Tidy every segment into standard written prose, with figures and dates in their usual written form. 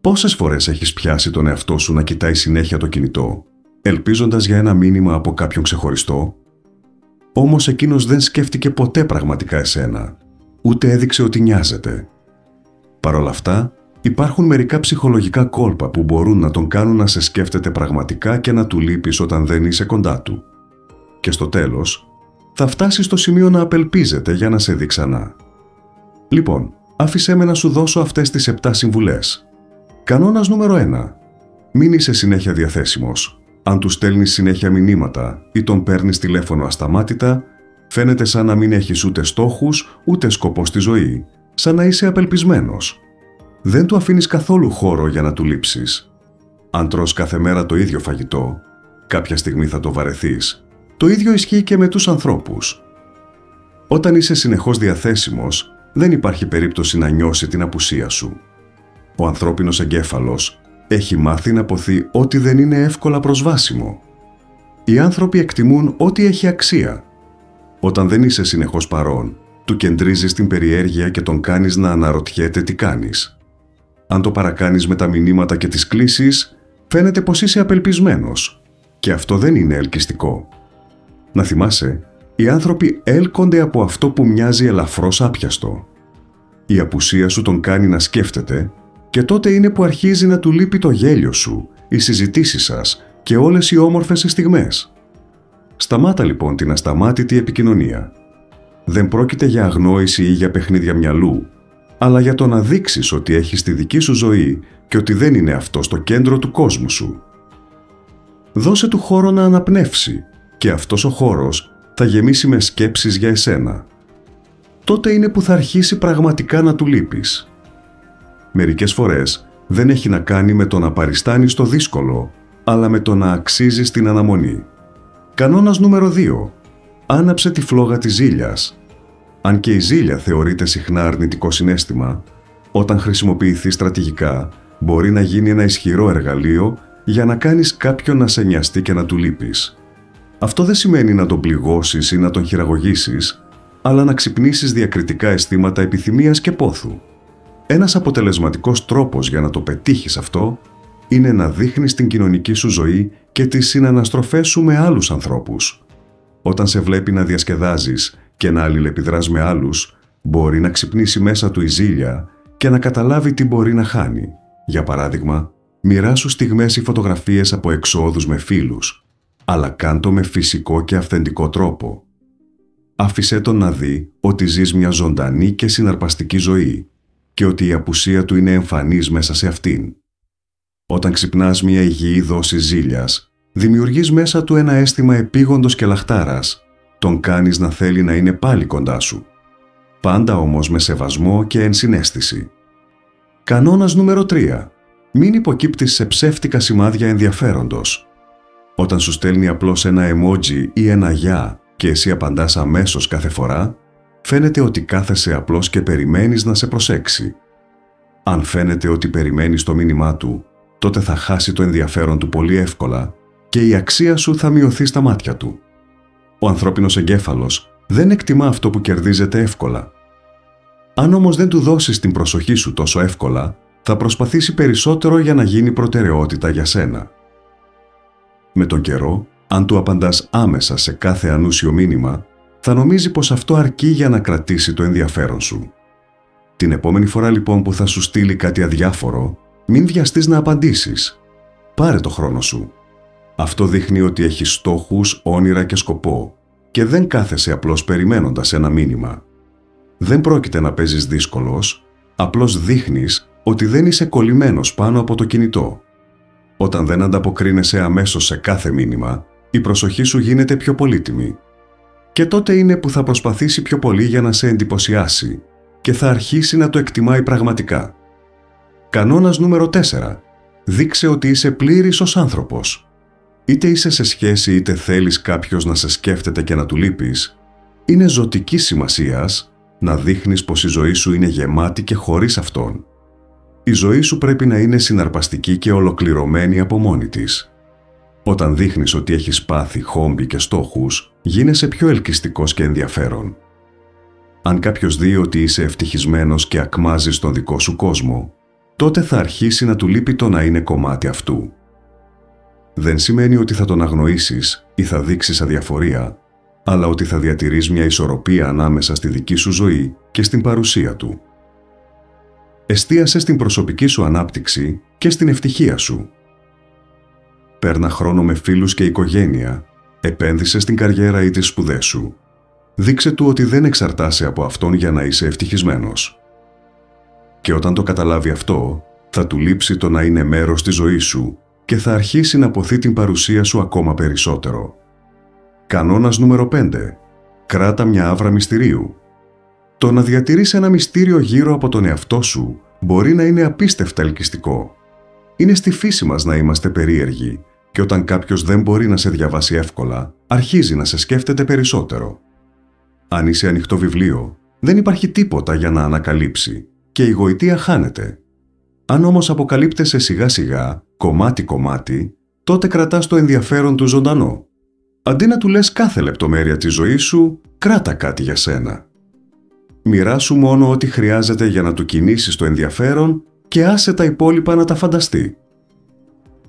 Πόσες φορές έχεις πιάσει τον εαυτό σου να κοιτάει συνέχεια το κινητό, ελπίζοντας για ένα μήνυμα από κάποιον ξεχωριστό? Όμως εκείνος δεν σκέφτηκε ποτέ πραγματικά εσένα, ούτε έδειξε ότι νοιάζεται. Παρ' όλα αυτά, υπάρχουν μερικά ψυχολογικά κόλπα που μπορούν να τον κάνουν να σε σκέφτεται πραγματικά και να του λείπεις όταν δεν είσαι κοντά του. Και στο τέλος, θα φτάσει στο σημείο να απελπίζεται για να σε δει ξανά. Λοιπόν, άφησέ με να σου δώσω αυτές τις 7 συμβουλές. Κανόνας νούμερο 1. Μην είσαι συνέχεια διαθέσιμος. Αν του στέλνεις συνέχεια μηνύματα ή τον παίρνεις τηλέφωνο ασταμάτητα, φαίνεται σαν να μην έχεις ούτε στόχους, ούτε σκοπό στη ζωή, σαν να είσαι απελπισμένος. Δεν του αφήνεις καθόλου χώρο για να του λείψεις. Αν τρως κάθε μέρα το ίδιο φαγητό, κάποια στιγμή θα το βαρεθείς. Το ίδιο ισχύει και με τους ανθρώπους. Όταν είσαι συνεχώς διαθέσιμος, δεν υπάρχει περίπτωση να νιώσει την απουσία σου. Ο ανθρώπινος εγκέφαλος έχει μάθει να ποθεί ό,τι δεν είναι εύκολα προσβάσιμο. Οι άνθρωποι εκτιμούν ό,τι έχει αξία. Όταν δεν είσαι συνεχώς παρόν, του κεντρίζεις την περιέργεια και τον κάνεις να αναρωτιέται τι κάνεις. Αν το παρακάνεις με τα μηνύματα και τις κλήσεις, φαίνεται πως είσαι απελπισμένος. Και αυτό δεν είναι ελκυστικό. Να θυμάσαι, οι άνθρωποι έλκονται από αυτό που μοιάζει ελαφρώς άπιαστο. Η απουσία σου τον κάνει να σκέφτεται και τότε είναι που αρχίζει να του λείπει το γέλιο σου, οι συζητήσεις σας και όλες οι όμορφες στιγμές. Σταμάτα λοιπόν την ασταμάτητη επικοινωνία. Δεν πρόκειται για αγνόηση ή για παιχνίδια μυαλού, αλλά για το να δείξεις ότι έχεις τη δική σου ζωή και ότι δεν είναι αυτό στο κέντρο του κόσμου σου. Δώσε του χώρο να αναπνεύσει και αυτός ο χώρος θα γεμίσει με σκέψεις για εσένα. Τότε είναι που θα αρχίσει πραγματικά να του λείπεις. Μερικές φορές δεν έχει να κάνει με το να παριστάνεις το δύσκολο, αλλά με το να αξίζεις την αναμονή. Κανόνας νούμερο 2. Άναψε τη φλόγα της ζήλιας. Αν και η ζήλια θεωρείται συχνά αρνητικό συναίσθημα, όταν χρησιμοποιηθεί στρατηγικά, μπορεί να γίνει ένα ισχυρό εργαλείο για να κάνεις κάποιον να σε νοιαστεί και να του λείπεις. Αυτό δεν σημαίνει να τον πληγώσεις ή να τον χειραγωγήσεις, αλλά να ξυπνήσεις διακριτικά αισθήματα επιθυμίας και πόθου. Ένας αποτελεσματικός τρόπος για να το πετύχεις αυτό είναι να δείχνεις την κοινωνική σου ζωή και τις συναναστροφές σου με άλλους ανθρώπους. Όταν σε βλέπει να διασκεδάζεις και να αλληλεπιδράς με άλλους, μπορεί να ξυπνήσει μέσα του η ζήλια και να καταλάβει τι μπορεί να χάνει. Για παράδειγμα, μοιράσου στιγμές ή φωτογραφίες από εξόδους με φίλους, αλλά κάν' με φυσικό και αυθεντικό τρόπο. Άφησέ τον να δει ότι ζεις μια ζωντανή και συναρπαστική ζωή και ότι η απουσία του είναι εμφανής μέσα σε αυτήν. Όταν ξυπνάς μια υγιή δόση ζήλιας, δημιουργείς μέσα του ένα αίσθημα επίγοντος και λαχτάρας, τον κάνεις να θέλει να είναι πάλι κοντά σου. Πάντα όμως με σεβασμό και ενσυναίσθηση. Κανόνας νούμερο 3. Μην υποκύπτεις σε ψεύτικα σημάδια ενδιαφέροντος. Όταν σου στέλνει απλώς ένα emoji ή ένα γεια και εσύ απαντάς αμέσως κάθε φορά, φαίνεται ότι κάθεσαι απλώς και περιμένεις να σε προσέξει. Αν φαίνεται ότι περιμένεις το μήνυμά του, τότε θα χάσει το ενδιαφέρον του πολύ εύκολα και η αξία σου θα μειωθεί στα μάτια του. Ο ανθρώπινος εγκέφαλος δεν εκτιμά αυτό που κερδίζεται εύκολα. Αν όμως δεν του δώσεις την προσοχή σου τόσο εύκολα, θα προσπαθήσει περισσότερο για να γίνει προτεραιότητα για σένα. Με τον καιρό, αν του απαντάς άμεσα σε κάθε ανούσιο μήνυμα, θα νομίζει πως αυτό αρκεί για να κρατήσει το ενδιαφέρον σου. Την επόμενη φορά λοιπόν που θα σου στείλει κάτι αδιάφορο, μην βιαστείς να απαντήσεις. Πάρε το χρόνο σου. Αυτό δείχνει ότι έχεις στόχους, όνειρα και σκοπό και δεν κάθεσαι απλώς περιμένοντας ένα μήνυμα. Δεν πρόκειται να παίζεις δύσκολος, απλώς δείχνεις ότι δεν είσαι κολλημένος πάνω από το κινητό. Όταν δεν ανταποκρίνεσαι αμέσως σε κάθε μήνυμα, η προσοχή σου γίνεται πιο πολύτιμη. Και τότε είναι που θα προσπαθήσει πιο πολύ για να σε εντυπωσιάσει και θα αρχίσει να το εκτιμάει πραγματικά. Κανόνας νούμερο 4. Δείξε ότι είσαι πλήρης ως άνθρωπος. Είτε είσαι σε σχέση είτε θέλεις κάποιος να σε σκέφτεται και να του λείπεις, είναι ζωτικής σημασίας να δείχνεις πως η ζωή σου είναι γεμάτη και χωρίς αυτόν. Η ζωή σου πρέπει να είναι συναρπαστική και ολοκληρωμένη από μόνη της. Όταν δείχνεις ότι έχεις πάθει, χόμπι και στόχους, γίνεσαι πιο ελκυστικός και ενδιαφέρον. Αν κάποιος δει ότι είσαι ευτυχισμένος και ακμάζεις τον δικό σου κόσμο, τότε θα αρχίσει να του λείπει το να είναι κομμάτι αυτού. Δεν σημαίνει ότι θα τον αγνοήσεις ή θα δείξεις αδιαφορία, αλλά ότι θα διατηρείς μια ισορροπία ανάμεσα στη δική σου ζωή και στην παρουσία του. Εστίασε στην προσωπική σου ανάπτυξη και στην ευτυχία σου. Παίρνα χρόνο με φίλους και οικογένεια, επένδυσε στην καριέρα ή τις σπουδές σου. Δείξε του ότι δεν εξαρτάσαι από αυτόν για να είσαι ευτυχισμένος. Και όταν το καταλάβει αυτό, θα του λείψει το να είναι μέρος της ζωής σου και θα αρχίσει να αποθεί την παρουσία σου ακόμα περισσότερο. Κανόνας νούμερο 5. Κράτα μια άβρα μυστηρίου. Το να διατηρείς ένα μυστήριο γύρω από τον εαυτό σου μπορεί να είναι απίστευτα ελκυστικό. Είναι στη φύση μας να είμαστε περίεργοι και όταν κάποιος δεν μπορεί να σε διαβάσει εύκολα, αρχίζει να σε σκέφτεται περισσότερο. Αν είσαι ανοιχτό βιβλίο, δεν υπάρχει τίποτα για να ανακαλύψει και η γοητεία χάνεται. Αν όμως αποκαλύπτεσαι σιγά σιγά, κομμάτι-κομμάτι, τότε κρατάς το ενδιαφέρον του ζωντανό. Αντί να του λες κάθε λεπτομέρεια της ζωής σου, κράτα κάτι για σένα. Μοιράσου μόνο ό,τι χρειάζεται για να του κινήσεις το ενδιαφέρον και άσε τα υπόλοιπα να τα φανταστεί.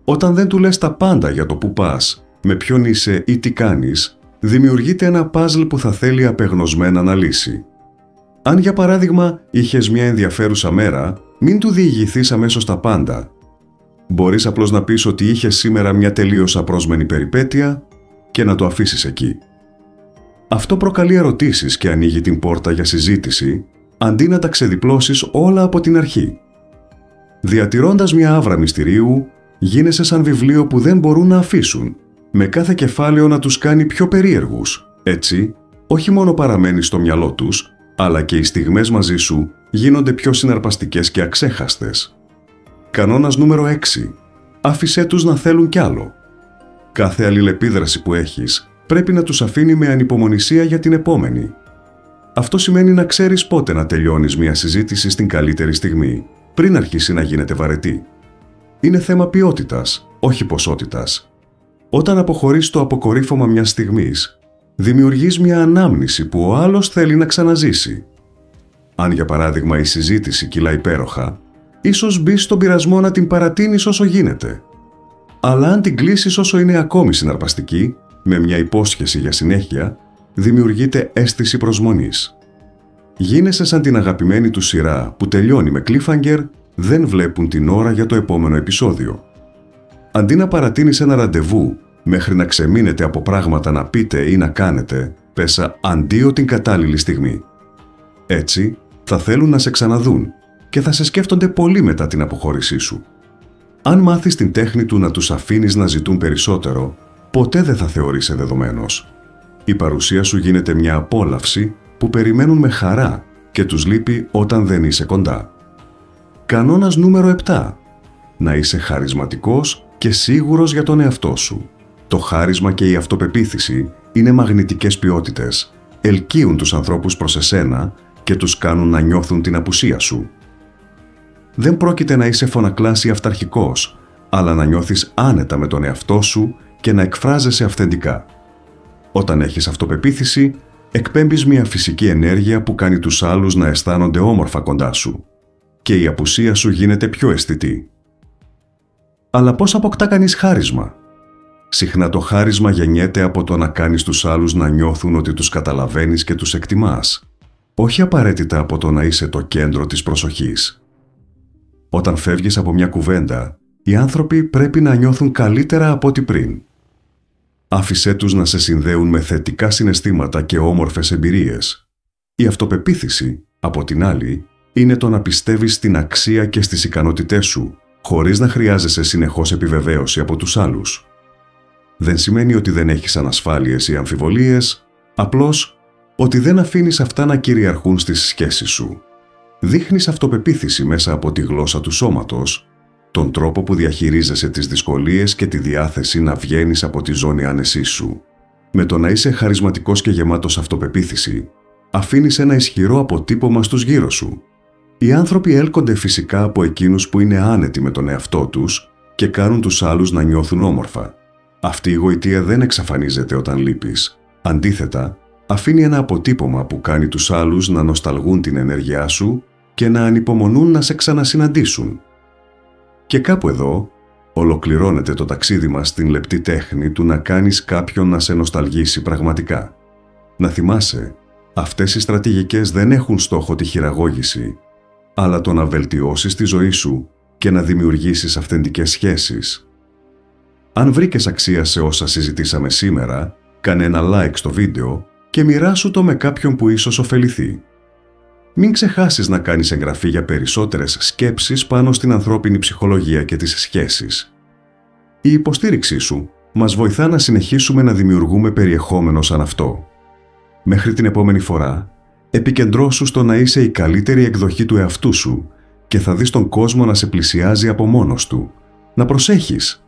Όταν δεν του λες τα πάντα για το που πας, με ποιον είσαι ή τι κάνεις, δημιουργείται ένα παζλ που θα θέλει απεγνωσμένα να λύσει. Αν για παράδειγμα είχες μια ενδιαφέρουσα μέρα, μην του διηγηθείς αμέσως τα πάντα. Μπορείς απλώς να πεις ότι είχες σήμερα μια τελείως απρόσμενη περιπέτεια και να το αφήσεις εκεί. Αυτό προκαλεί ερωτήσεις και ανοίγει την πόρτα για συζήτηση, αντί να τα ξεδιπλώσεις όλα από την αρχή. Διατηρώντας μια άβρα μυστηρίου, γίνεσαι σαν βιβλίο που δεν μπορούν να αφήσουν, με κάθε κεφάλαιο να τους κάνει πιο περίεργους. Έτσι, όχι μόνο παραμένεις στο μυαλό τους, αλλά και οι στιγμές μαζί σου γίνονται πιο συναρπαστικές και αξέχαστες. Κανόνας νούμερο 6. Άφησέ τους να θέλουν κι άλλο. Κάθε αλληλεπίδραση που έχεις πρέπει να τους αφήνει με ανυπομονησία για την επόμενη. Αυτό σημαίνει να ξέρεις πότε να τελειώνεις μια συζήτηση στην καλύτερη στιγμή, πριν αρχίσει να γίνεται βαρετή. Είναι θέμα ποιότητας, όχι ποσότητας. Όταν αποχωρείς το αποκορύφωμα μιας στιγμής, δημιουργείς μια ανάμνηση που ο άλλος θέλει να ξαναζήσει. Αν για παράδειγμα η συζήτηση κυλά υπέροχα, ίσως μπεις στον πειρασμό να την παρατείνεις όσο γίνεται. Αλλά αν την κλείσεις όσο είναι ακόμη συναρπαστική, με μια υπόσχεση για συνέχεια, δημιουργείται αίσθηση προσμονής. Γίνεσαι σαν την αγαπημένη του σειρά που τελειώνει με cliffhanger, δεν βλέπουν την ώρα για το επόμενο επεισόδιο. Αντί να παρατείνεις ένα ραντεβού μέχρι να ξεμείνετε από πράγματα να πείτε ή να κάνετε, πέσα αντίο την κατάλληλη στιγμή. Έτσι, θα θέλουν να σε ξαναδούν και θα σε σκέφτονται πολύ μετά την αποχώρησή σου. Αν μάθεις την τέχνη του να τους αφήνεις να ζητούν περισσότερο, ποτέ δεν θα θεωρείσαι δεδομένος. Η παρουσία σου γίνεται μια απόλαυση που περιμένουν με χαρά και τους λείπει όταν δεν είσαι κοντά. Κανόνας νούμερο 7. Να είσαι χαρισματικός και σίγουρος για τον εαυτό σου. Το χάρισμα και η αυτοπεποίθηση είναι μαγνητικές ποιότητες. Ελκύουν τους ανθρώπους προς εσένα και τους κάνουν να νιώθουν την απουσία σου. Δεν πρόκειται να είσαι φωνακλάς ή αυταρχικός, αλλά να νιώθεις άνετα με τον εαυτό σου και να εκφράζεσαι αυθεντικά. Όταν έχεις αυτοπεποίθηση, εκπέμπεις μια φυσική ενέργεια που κάνει τους άλλους να αισθάνονται όμορφα κοντά σου και η απουσία σου γίνεται πιο αισθητή. Αλλά πώς αποκτά κανείς χάρισμα? Συχνά το χάρισμα γεννιέται από το να κάνεις τους άλλους να νιώθουν ότι τους καταλαβαίνεις και τους εκτιμάς, όχι απαραίτητα από το να είσαι το κέντρο της προσοχής. Όταν φεύγεις από μια κουβέντα, οι άνθρωποι πρέπει να νιώθουν καλύτερα από ό,τι πριν. Άφησέ τους να σε συνδέουν με θετικά συναισθήματα και όμορφες εμπειρίες. Η αυτοπεποίθηση, από την άλλη, είναι το να πιστεύεις στην αξία και στις ικανότητές σου, χωρίς να χρειάζεσαι συνεχώς επιβεβαίωση από τους άλλους. Δεν σημαίνει ότι δεν έχεις ανασφάλειες ή αμφιβολίες, απλώς ότι δεν αφήνεις αυτά να κυριαρχούν στις σχέσεις σου. Δείχνεις αυτοπεποίθηση μέσα από τη γλώσσα του σώματος, τον τρόπο που διαχειρίζεσαι τις δυσκολίες και τη διάθεση να βγαίνεις από τη ζώνη άνεσής σου. Με το να είσαι χαρισματικός και γεμάτος αυτοπεποίθηση, αφήνεις ένα ισχυρό αποτύπωμα στους γύρω σου. Οι άνθρωποι έλκονται φυσικά από εκείνους που είναι άνετοι με τον εαυτό τους και κάνουν τους άλλους να νιώθουν όμορφα. Αυτή η γοητεία δεν εξαφανίζεται όταν λείπεις. Αντίθετα, αφήνει ένα αποτύπωμα που κάνει τους άλλους να νοσταλγούν την ενέργειά σου και να ανυπομονούν να σε ξανασυναντήσουν. Και κάπου εδώ ολοκληρώνεται το ταξίδι μας στην λεπτή τέχνη του να κάνεις κάποιον να σε νοσταλγήσει πραγματικά. Να θυμάσαι, αυτές οι στρατηγικές δεν έχουν στόχο τη χειραγώγηση, αλλά το να βελτιώσεις τη ζωή σου και να δημιουργήσεις αυθεντικές σχέσεις. Αν βρήκες αξία σε όσα συζητήσαμε σήμερα, κάνε ένα like στο βίντεο και μοιράσου το με κάποιον που ίσως ωφεληθεί. Μην ξεχάσεις να κάνεις εγγραφή για περισσότερες σκέψεις πάνω στην ανθρώπινη ψυχολογία και τις σχέσεις. Η υποστήριξή σου μας βοηθά να συνεχίσουμε να δημιουργούμε περιεχόμενο σαν αυτό. Μέχρι την επόμενη φορά, επικεντρώσου στο να είσαι η καλύτερη εκδοχή του εαυτού σου και θα δεις τον κόσμο να σε πλησιάζει από μόνος του. Να προσέχεις!